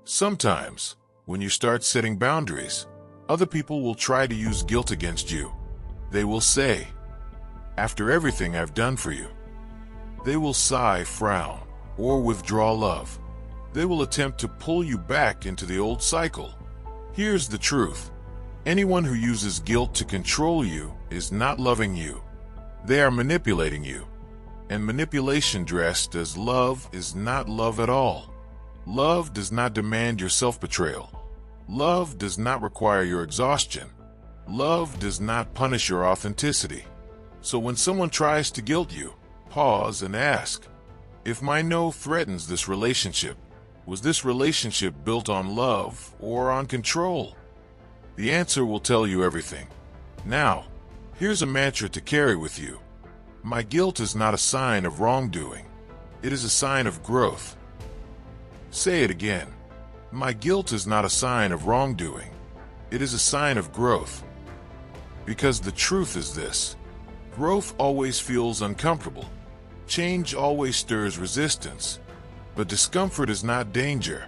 Sometimes, when you start setting boundaries, other people will try to use guilt against you. They will say, "After everything I've done for you." They will sigh, frown, or withdraw love. They will attempt to pull you back into the old cycle. Here's the truth. Anyone who uses guilt to control you is not loving you. They are manipulating you. And manipulation dressed as love is not love at all. Love does not demand your self-betrayal. Love does not require your exhaustion. Love does not punish your authenticity. So when someone tries to guilt you, pause and ask, if my no threatens this relationship, was this relationship built on love or on control? The answer will tell you everything. Now, here's a mantra to carry with you. My guilt is not a sign of wrongdoing. It is a sign of growth. Say it again. My guilt is not a sign of wrongdoing. It is a sign of growth. Because the truth is this. Growth always feels uncomfortable. Change always stirs resistance. But discomfort is not danger.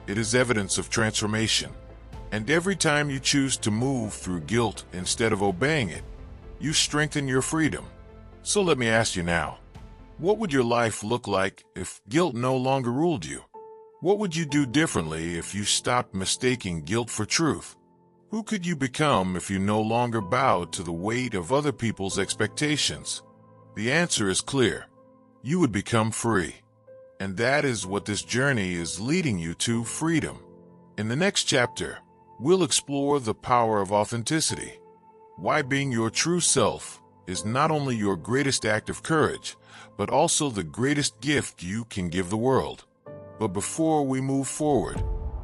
It is evidence of transformation. And every time you choose to move through guilt instead of obeying it, you strengthen your freedom. So let me ask you now, what would your life look like if guilt no longer ruled you? What would you do differently if you stopped mistaking guilt for truth? Who could you become if you no longer bowed to the weight of other people's expectations? The answer is clear. You would become free. And that is what this journey is leading you to, freedom. In the next chapter, we'll explore the power of authenticity. Why being your true self is not only your greatest act of courage, but also the greatest gift you can give the world. But before we move forward,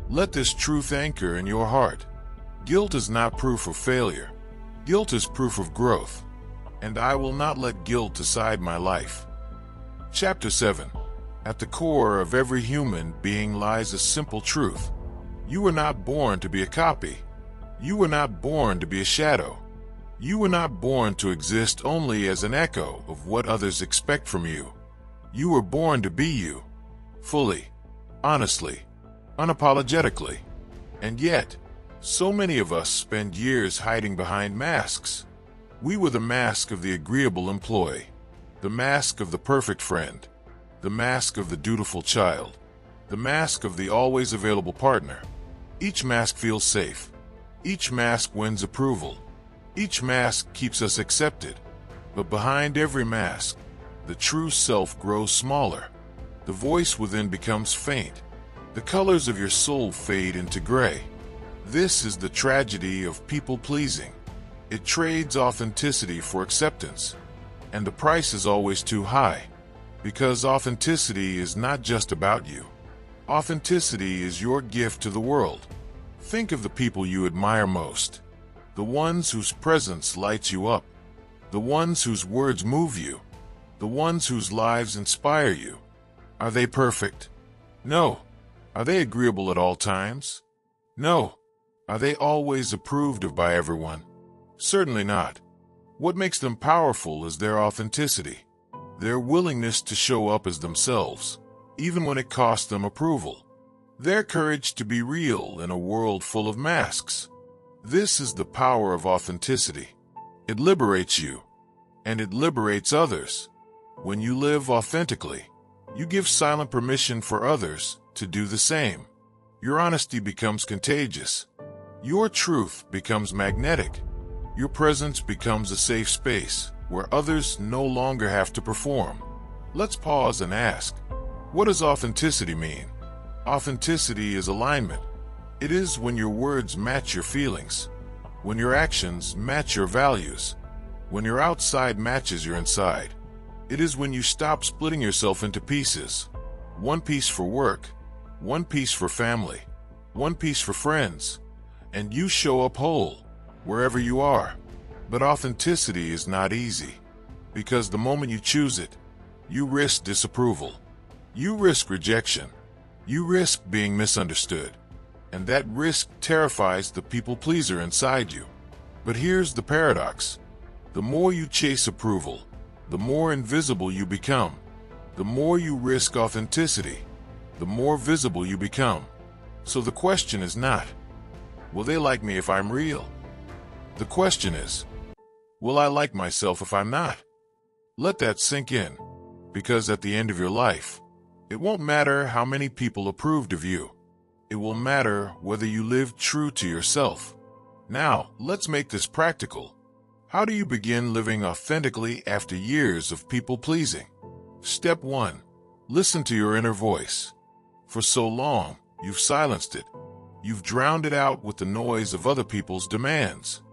let this truth anchor in your heart. Guilt is not proof of failure. Guilt is proof of growth. And I will not let guilt decide my life. Chapter 7. At the core of every human being lies a simple truth. You were not born to be a copy. You were not born to be a shadow. You were not born to exist only as an echo of what others expect from you. You were born to be you, fully, honestly, unapologetically. And yet, so many of us spend years hiding behind masks. We were the mask of the agreeable employee, the mask of the perfect friend, the mask of the dutiful child, the mask of the always available partner. Each mask feels safe. Each mask wins approval. Each mask keeps us accepted. But behind every mask, the true self grows smaller. The voice within becomes faint. The colors of your soul fade into gray. This is the tragedy of people-pleasing. It trades authenticity for acceptance. And the price is always too high. Because authenticity is not just about you. Authenticity is your gift to the world. Think of the people you admire most. The ones whose presence lights you up. The ones whose words move you. The ones whose lives inspire you. Are they perfect? No. Are they agreeable at all times? No. Are they always approved of by everyone? Certainly not. What makes them powerful is their authenticity. Their willingness to show up as themselves, even when it costs them approval. Their courage to be real in a world full of masks. This is the power of authenticity. It liberates you, and it liberates others. When you live authentically, you give silent permission for others to do the same. Your honesty becomes contagious. Your truth becomes magnetic. Your presence becomes a safe space where others no longer have to perform. Let's pause and ask, what does authenticity mean? Authenticity is alignment. It is when your words match your feelings, when your actions match your values, when your outside matches your inside. It is when you stop splitting yourself into pieces. One piece for work, one piece for family, one piece for friends, and you show up whole, wherever you are. But authenticity is not easy, because the moment you choose it, you risk disapproval. You risk rejection. You risk being misunderstood. And that risk terrifies the people-pleaser inside you. But here's the paradox. The more you chase approval, the more invisible you become. The more you risk authenticity, the more visible you become. So the question is not, will they like me if I'm real? The question is, will I like myself if I'm not? Let that sink in, because at the end of your life, it won't matter how many people approved of you. It will matter whether you live true to yourself. Now, let's make this practical. How do you begin living authentically after years of people-pleasing? Step 1. Listen to your inner voice. For so long, you've silenced it. You've drowned it out with the noise of other people's demands.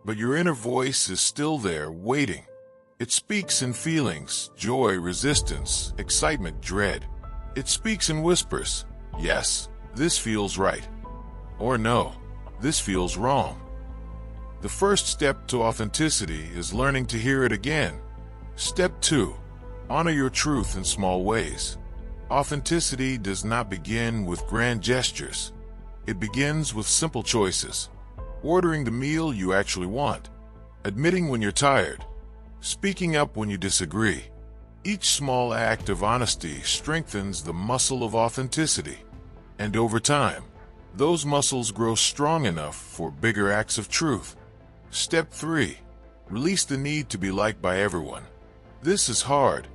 But your inner voice is still there, waiting. It speaks in feelings, joy, resistance, excitement, dread. It speaks in whispers. Yes, this feels right. Or no, this feels wrong. The first step to authenticity is learning to hear it again. Step 2. Honor your truth in small ways. Authenticity does not begin with grand gestures. It begins with simple choices. Ordering the meal you actually want. Admitting when you're tired. Speaking up when you disagree. Each small act of honesty strengthens the muscle of authenticity. And over time, those muscles grow strong enough for bigger acts of truth. Step 3. Release the need to be liked by everyone. This is hard,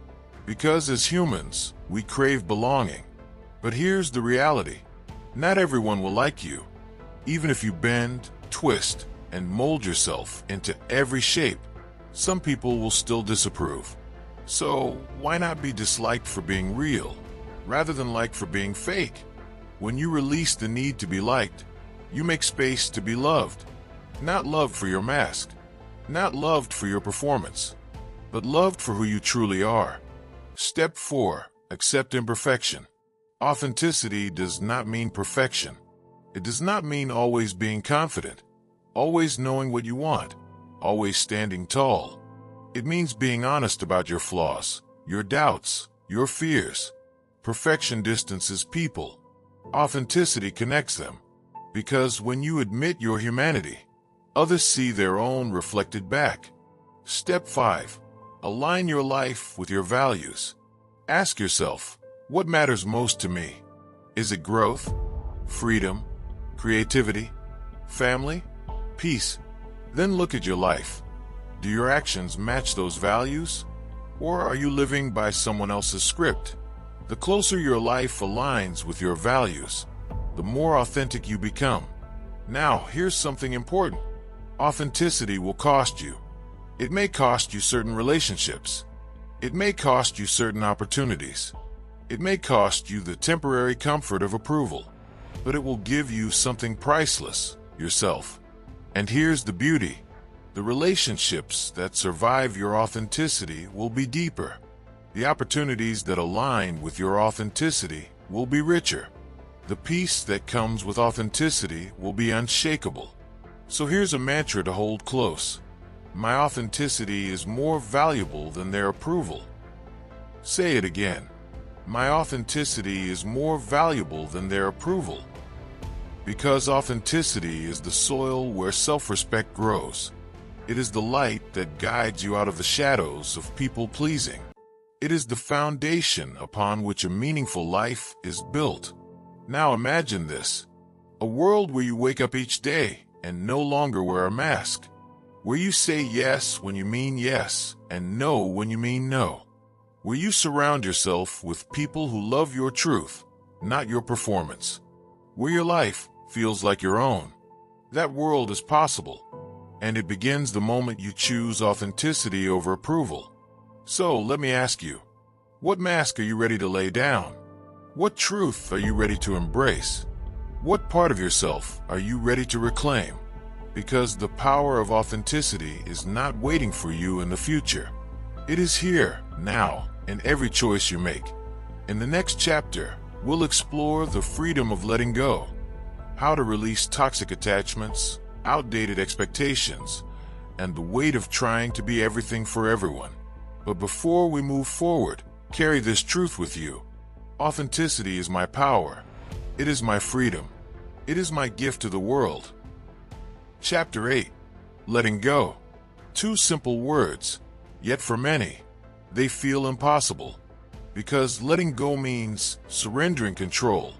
because as humans, we crave belonging. But here's the reality. Not everyone will like you. Even if you bend, twist, and mold yourself into every shape, some people will still disapprove. So why not be disliked for being real, rather than liked for being fake? When you release the need to be liked, you make space to be loved. Not loved for your mask, not loved for your performance, but loved for who you truly are. Step 4. Accept imperfection. Authenticity does not mean perfection. It does not mean always being confident, always knowing what you want, always standing tall. It means being honest about your flaws, your doubts, your fears. Perfection distances people. Authenticity connects them. Because when you admit your humanity, Others see their own reflected back. Step 5. Align your life with your values. Ask yourself, what matters most to me? Is it growth, freedom, creativity, family, peace? Then look at your life. Do your actions match those values? Or are you living by someone else's script? The closer your life aligns with your values, the more authentic you become. Now, here's something important. Authenticity will cost you. It may cost you certain relationships. It may cost you certain opportunities. It may cost you the temporary comfort of approval. But it will give you something priceless, yourself. And here's the beauty. The relationships that survive your authenticity will be deeper. The opportunities that align with your authenticity will be richer. The peace that comes with authenticity will be unshakable. So here's a mantra to hold close. My authenticity is more valuable than their approval. Say it again. My authenticity is more valuable than their approval. Because authenticity is the soil where self-respect grows. It is the light that guides you out of the shadows of people-pleasing. It is the foundation upon which a meaningful life is built. Now imagine this. A world where you wake up each day and no longer wear a mask. Where you say yes when you mean yes and no when you mean no. Where you surround yourself with people who love your truth, not your performance. Where your life feels like your own. That world is possible. And it begins the moment you choose authenticity over approval. So let me ask you, what mask are you ready to lay down? What truth are you ready to embrace? What part of yourself are you ready to reclaim? Because the power of authenticity is not waiting for you in the future. It is here, now, in every choice you make. In the next chapter, we'll explore the freedom of letting go, how to release toxic attachments, outdated expectations, and the weight of trying to be everything for everyone. But before we move forward, carry this truth with you. Authenticity is my power. It is my freedom. It is my gift to the world. Chapter 8. Letting go. 2 simple words, yet for many, they feel impossible. Because letting go means surrendering control.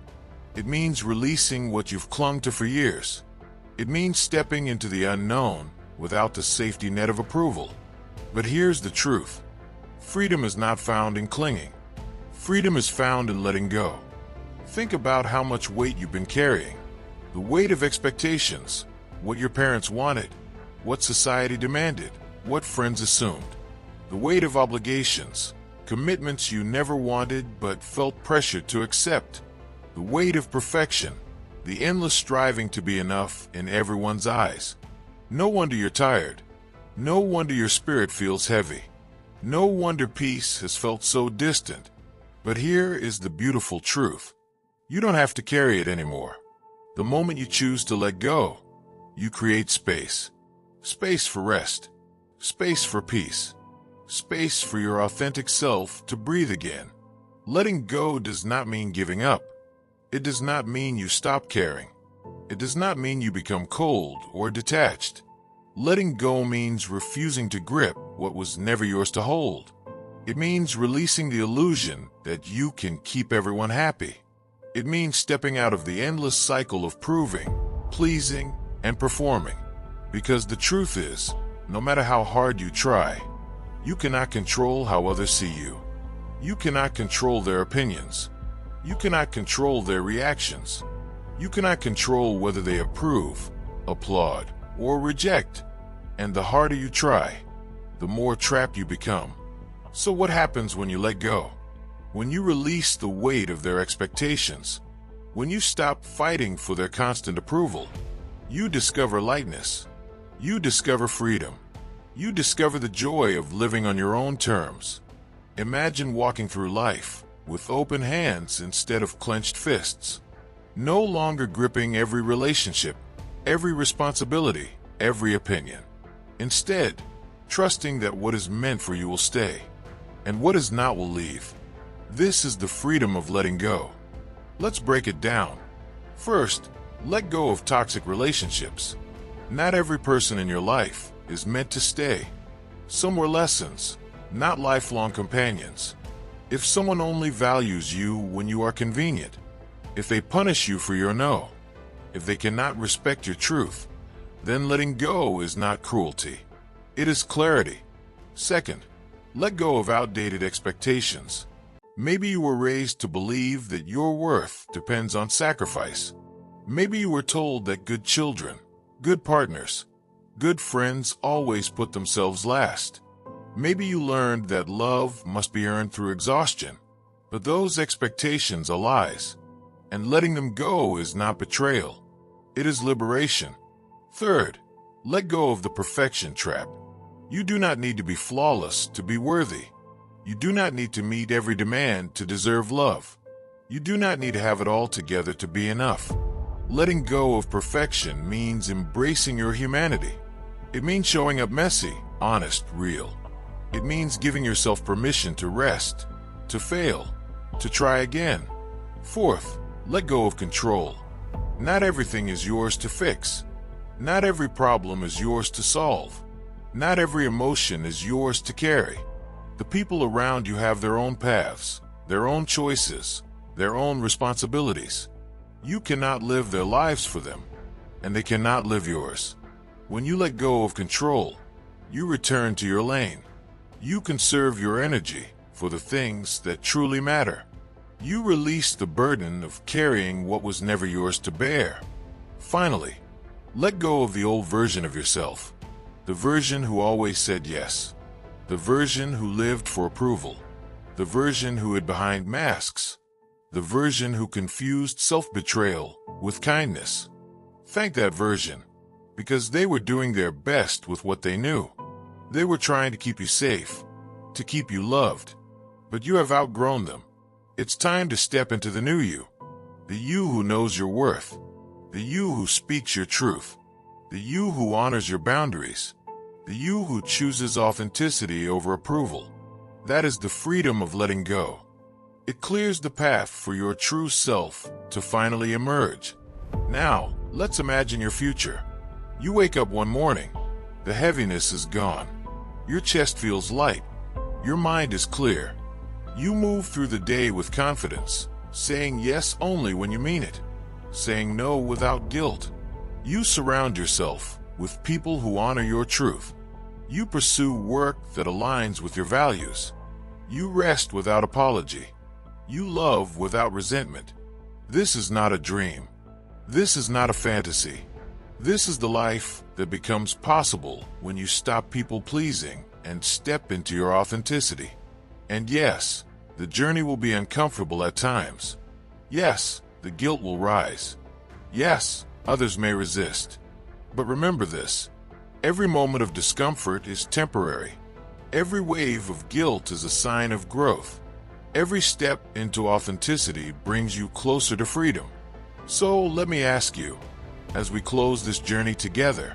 It means releasing what you've clung to for years. It means stepping into the unknown without the safety net of approval. But here's the truth. Freedom is not found in clinging. Freedom is found in letting go. Think about how much weight you've been carrying. The weight of expectations, what your parents wanted, what society demanded, what friends assumed. The weight of obligations, commitments you never wanted but felt pressured to accept. The weight of perfection, the endless striving to be enough in everyone's eyes. No wonder you're tired. No wonder your spirit feels heavy. No wonder peace has felt so distant. But here is the beautiful truth. You don't have to carry it anymore. The moment you choose to let go, you create space. Space for rest. Space for peace. Space for your authentic self to breathe again. Letting go does not mean giving up. It does not mean you stop caring. It does not mean you become cold or detached. Letting go means refusing to grip what was never yours to hold. It means releasing the illusion that you can keep everyone happy. It means stepping out of the endless cycle of proving, pleasing, and performing. Because the truth is, no matter how hard you try, you cannot control how others see you. You cannot control their opinions. You cannot control their reactions. You cannot control whether they approve, applaud, or reject. And the harder you try, the more trapped you become. So what happens when you let go? When you release the weight of their expectations, when you stop fighting for their constant approval, you discover lightness. You discover freedom. You discover the joy of living on your own terms. Imagine walking through life with open hands instead of clenched fists. No longer gripping every relationship, every responsibility, every opinion. Instead, trusting that what is meant for you will stay, and what is not will leave. This is the freedom of letting go. Let's break it down. First, let go of toxic relationships. Not every person in your life is meant to stay. Some were lessons, not lifelong companions. If someone only values you when you are convenient, if they punish you for your no, if they cannot respect your truth, then letting go is not cruelty. It is clarity. Second, let go of outdated expectations. Maybe you were raised to believe that your worth depends on sacrifice. Maybe you were told that good children, good partners, good friends always put themselves last. Maybe you learned that love must be earned through exhaustion, but those expectations are lies, and letting them go is not betrayal. It is liberation. Third, let go of the perfection trap. You do not need to be flawless to be worthy. You do not need to meet every demand to deserve love. You do not need to have it all together to be enough. Letting go of perfection means embracing your humanity. It means showing up messy, honest, real. It means giving yourself permission to rest, to fail, to try again. Fourth, let go of control. Not everything is yours to fix. Not every problem is yours to solve. Not every emotion is yours to carry. The people around you have their own paths, their own choices, their own responsibilities. You cannot live their lives for them, and they cannot live yours. When you let go of control, you return to your lane. You conserve your energy for the things that truly matter. You release the burden of carrying what was never yours to bear. Finally, let go of the old version of yourself, the version who always said yes, the version who lived for approval, the version who hid behind masks, the version who confused self-betrayal with kindness. Thank that version, because they were doing their best with what they knew. They were trying to keep you safe, to keep you loved, but you have outgrown them. It's time to step into the new you, the you who knows your worth, the you who speaks your truth, the you who honors your boundaries, the you who chooses authenticity over approval. That is the freedom of letting go. It clears the path for your true self to finally emerge. Now, let's imagine your future. You wake up one morning. The heaviness is gone. Your chest feels light. Your mind is clear. You move through the day with confidence, saying yes only when you mean it, saying no without guilt. You surround yourself with people who honor your truth. You pursue work that aligns with your values. You rest without apology. You love without resentment. This is not a dream. This is not a fantasy. This is the life that becomes possible when you stop people-pleasing and step into your authenticity. And yes, the journey will be uncomfortable at times. Yes, the guilt will rise. Yes, others may resist. But remember this: every moment of discomfort is temporary. Every wave of guilt is a sign of growth. Every step into authenticity brings you closer to freedom. So let me ask you, as we close this journey together,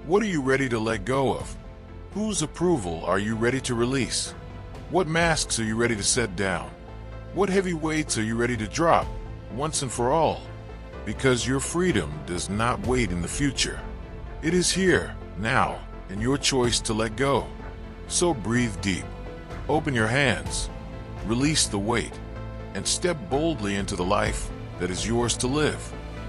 what are you ready to let go of? Whose approval are you ready to release? What masks are you ready to set down? What heavy weights are you ready to drop, once and for all? Because your freedom does not wait in the future. It is here, now, in your choice to let go. So breathe deep, open your hands, release the weight, and step boldly into the life that is yours to live.